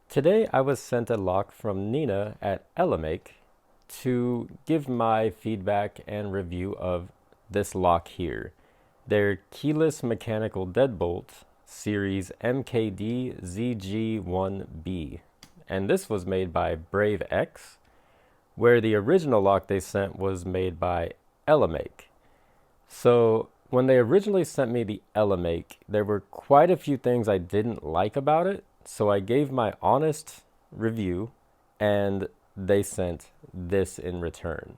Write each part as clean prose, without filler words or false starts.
Today I was sent a lock from Nina at Elamake to give my feedback and review of this lock here. Their keyless mechanical deadbolt series MKD ZG1B. And this was made by BraveX, where the original lock they sent was made by Elamake. So when they originally sent me the Elamake, there were quite a few things I didn't like about it. So I gave my honest review and they sent this in return.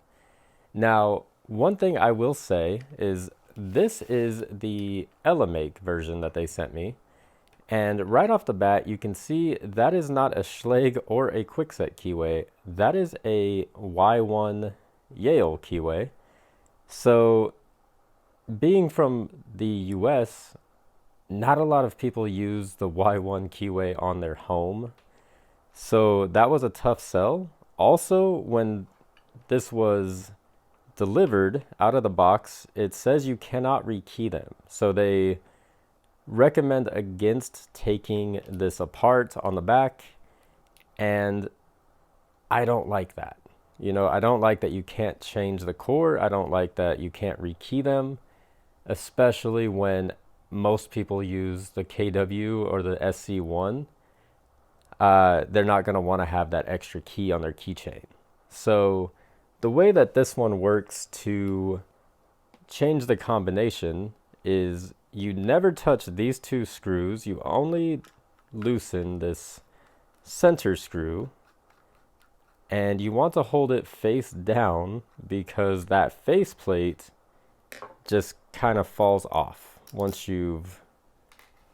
Now, one thing I will say is this is the Elamake version that they sent me. And right off the bat, you can see that is not a Schlage or a Quickset keyway. That is a Y1 Yale keyway. So being from the US, not a lot of people use the Y1 keyway on their home. So that was a tough sell. Also, when this was delivered out of the box, it says you cannot rekey them. So they recommend against taking this apart on the back. And I don't like that. I don't like that you can't change the core. I don't like that you can't rekey them, especially when most people use the KW or the SC1. They're not going to want to have that extra key on their keychain. So the way that this one works to change the combination is you never touch these two screws. You only loosen this center screw, and you want to hold it face down because that faceplate just kind of falls off once you've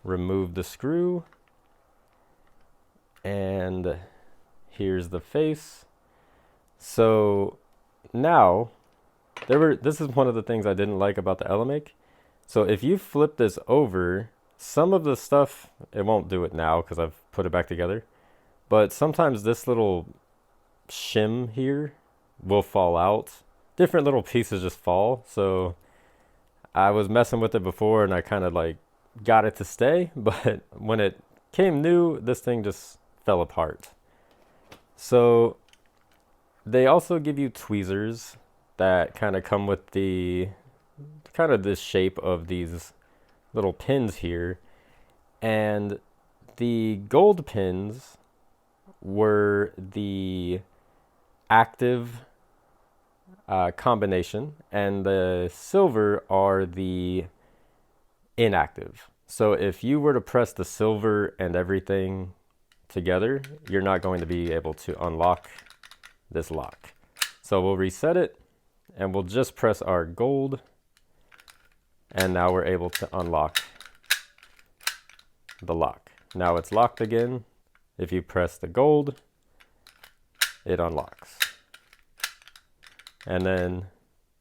removed the screw. And here's the face. So now this is one of the things I didn't like about the Elamake. So if you flip this over, some of the stuff, it won't do it now because I've put it back together, but sometimes this little shim here will fall out. Different little pieces just fall. So I was messing with it before and I kind of like got it to stay, but when it came new, this thing just fell apart. So they also give you tweezers that kind of come with the kind of this shape of these little pins here. And the gold pins were the active combination, and the silver are the inactive. So if you were to press the silver and everything together, you're not going to be able to unlock this lock. So we'll reset it and we'll just press our gold, and now we're able to unlock the lock. Now it's locked again. If you press the gold, it unlocks. And then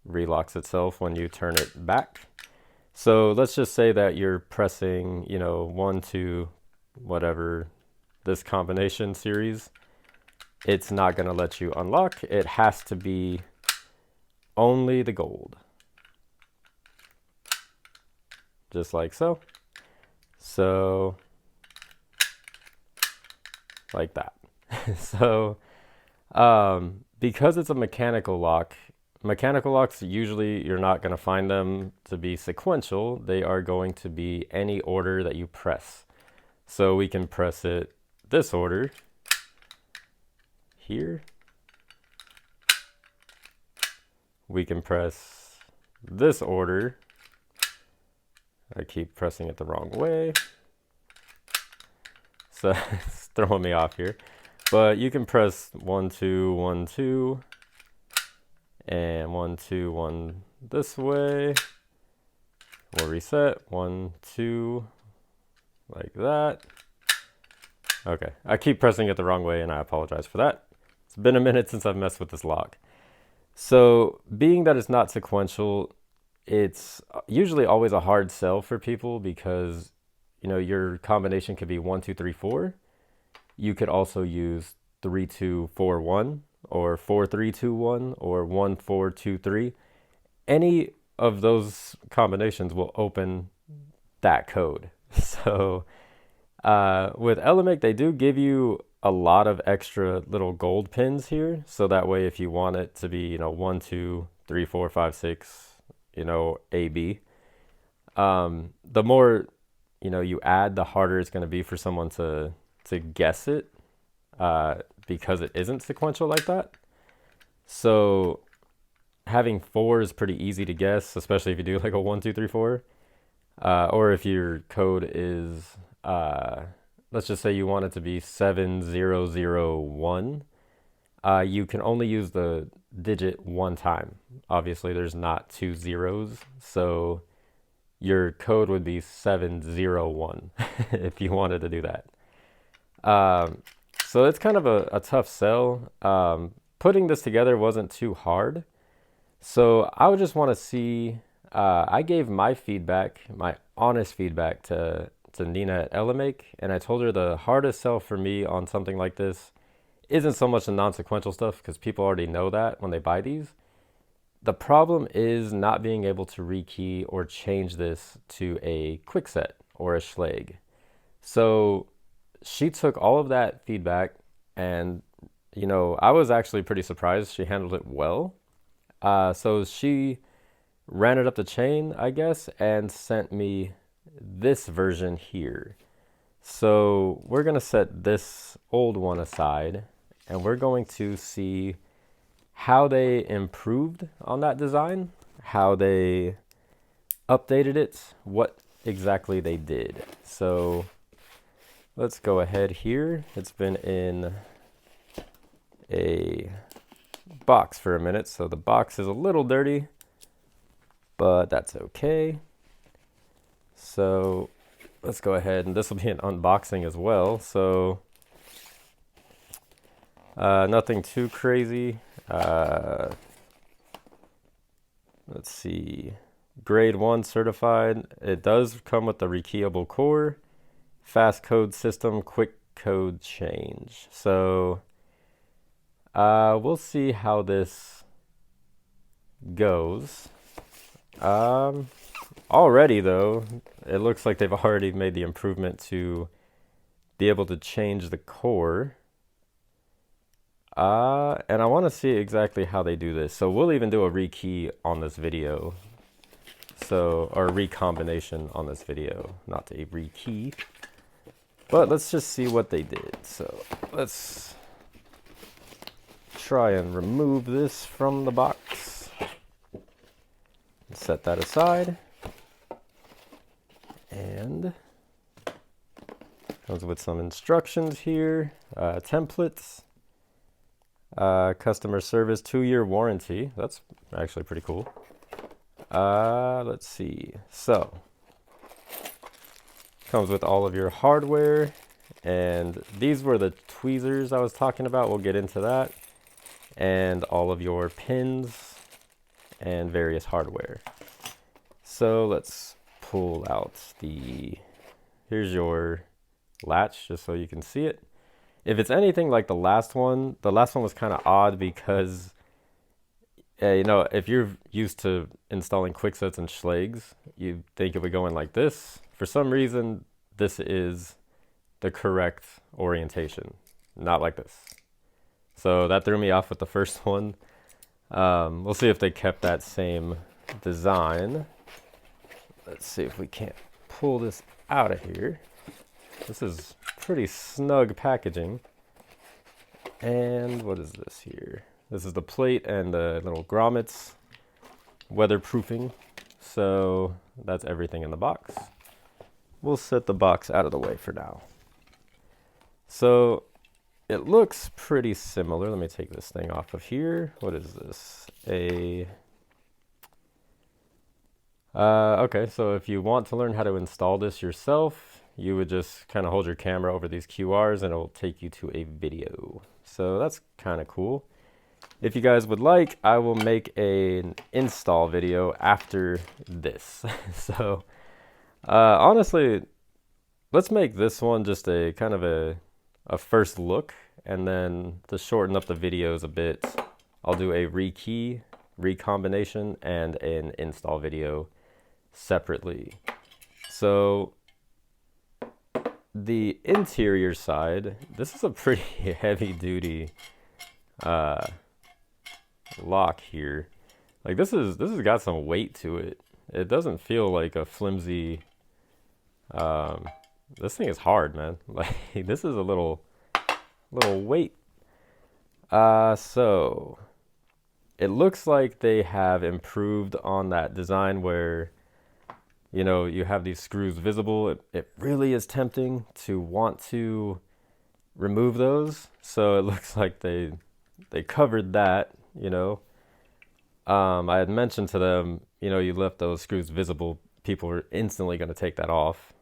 relocks itself when you turn it back. So let's just say that you're pressing, 1, 2, whatever, this combination series. It's not going to let you unlock. It has to be only the gold. Just like so. So, like that. So, because it's a mechanical locks, usually you're not going to find them to be sequential. They are going to be any order that you press. So we can press it this order here. We can press this order. I keep pressing it the wrong way, so it's throwing me off here. But you can press 1, 2, 1, 2, and 1, 2, 1 this way. We'll reset 1, 2, like that. Okay, I keep pressing it the wrong way and I apologize for that. It's been a minute since I've messed with this lock. So being that it's not sequential, it's usually always a hard sell for people because, your combination could be 1, 2, 3, 4. You could also use 3, 2, 4, 1 or 4, 3, 2, 1 or 1, 4, 2, 3. Any of those combinations will open that code. So with Elamake, they do give you a lot of extra little gold pins here. So that way, if you want it to be, 1, 2, 3, 4, 5, 6, A, B, the more, you add, the harder it's going to be for someone to guess it, because it isn't sequential like that. So having 4 is pretty easy to guess, especially if you do like a 1, 2, 3, 4. Or if your code is, let's just say you want it to be 7001, you can only use the digit one time. Obviously, there's not 2 zeros, so your code would be 701 if you wanted to do that. So it's kind of a tough sell. Putting this together wasn't too hard. So I would just want to see, I gave my feedback, my honest feedback to Nina at Elamake, and I told her the hardest sell for me on something like this isn't so much the non-sequential stuff, because people already know that when they buy these. The problem is not being able to rekey or change this to a quickset or a schleg. So she took all of that feedback, and I was actually pretty surprised she handled it well. So she ran it up the chain, I guess, and sent me this version here. So we're going to set this old one aside, and we're going to see how they improved on that design, how they updated it, what exactly they did. So let's go ahead here. It's been in a box for a minute, so the box is a little dirty, but that's okay. So let's go ahead, and this will be an unboxing as well. So nothing too crazy. Let's see, grade 1 certified. It does come with the rekeyable core, fast code system, quick code change. So we'll see how this goes. Already though, it looks like they've already made the improvement to be able to change the core. And I want to see exactly how they do this. So we'll even do a rekey on this video. So, or recombination on this video, not a rekey. But let's just see what they did. So let's try and remove this from the box. Set that aside. And comes with some instructions here, templates, customer service 2-year warranty. That's actually pretty cool. Let's see. So comes with all of your hardware, and these were the tweezers I was talking about. We'll get into that, and all of your pins and various hardware. So let's pull out here's your latch, just so you can see it. If it's anything like the last one was kind of odd because, if you're used to installing quicksets and schlegs, you'd think it would go in like this. For some reason, this is the correct orientation, not like this. So that threw me off with the first one. We'll see if they kept that same design. Let's see if we can't pull this out of here. This is pretty snug packaging. And what is this here? This is the plate and the little grommets, weatherproofing. So that's everything in the box. We'll set the box out of the way for now. So it looks pretty similar. Let me take this thing off of here. What is this? Okay, so if you want to learn how to install this yourself, you would just kind of hold your camera over these QRs and it will take you to a video. So that's kind of cool. If you guys would like, I will make an install video after this. So honestly, let's make this one just a kind of a first look, and then to shorten up the videos a bit, I'll do a rekey, recombination, and an install video separately. So the interior side, this is a pretty heavy duty lock here. Like this has got some weight to it. It doesn't feel like a flimsy this thing is hard, man. Like this is a little weight. So it looks like they have improved on that design where, you know, you have these screws visible. It really is tempting to want to remove those. So it looks like they covered that, you know. I had mentioned to them, you know, you left those screws visible, people are instantly going to take that off.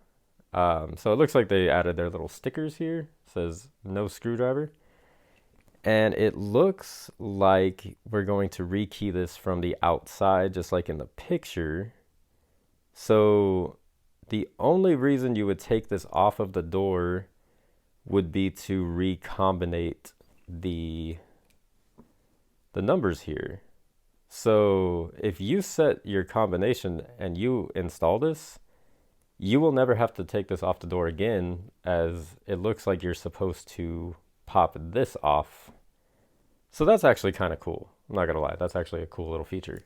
So it looks like they added their little stickers here. It says no screwdriver. And it looks like we're going to rekey this from the outside, just like in the picture. So the only reason you would take this off of the door would be to recombinate the numbers here. So if you set your combination and you install this, you will never have to take this off the door again, as it looks like you're supposed to pop this off. So that's actually kind of cool. I'm not gonna lie, that's actually a cool little feature.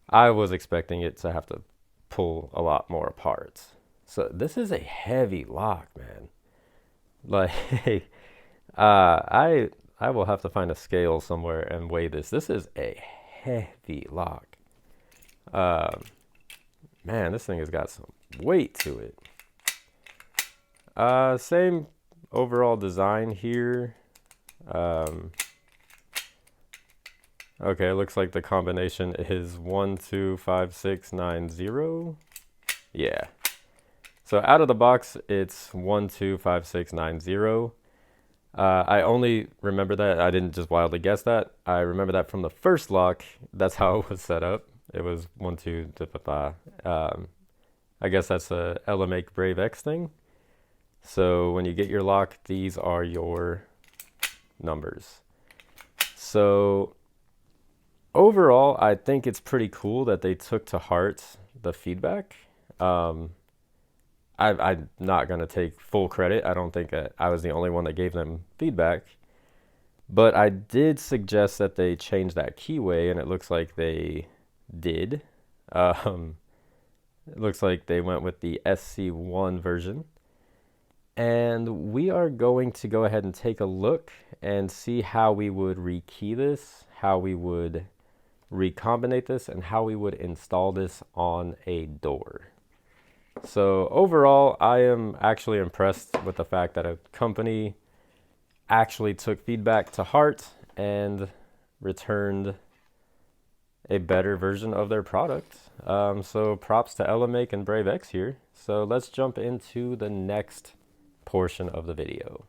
I was expecting it to have to pull a lot more apart. So this is a heavy lock, man. Like, I will have to find a scale somewhere and weigh this. This is a heavy lock. Man, this thing has got some weight to it. Same overall design here. Okay, it looks like the combination is 125690. Yeah. So out of the box, it's 125690. I only remember that. I didn't just wildly guess that. I remember that from the first lock. That's how it was set up. It was 1, 2, 3, 4. I guess that's a Elamake BraveX thing. So when you get your lock, these are your numbers. So overall, I think it's pretty cool that they took to heart the feedback. I'm not going to take full credit. I don't think I was the only one that gave them feedback. But I did suggest that they change that keyway, and it looks like they did. It looks like they went with the SC1 version. And we are going to go ahead and take a look and see how we would rekey this, how we would recombinate this, and how we would install this on a door. So overall, I am actually impressed with the fact that a company actually took feedback to heart and returned a better version of their product. So props to Elamake and BraveX here. So let's jump into the next portion of the video.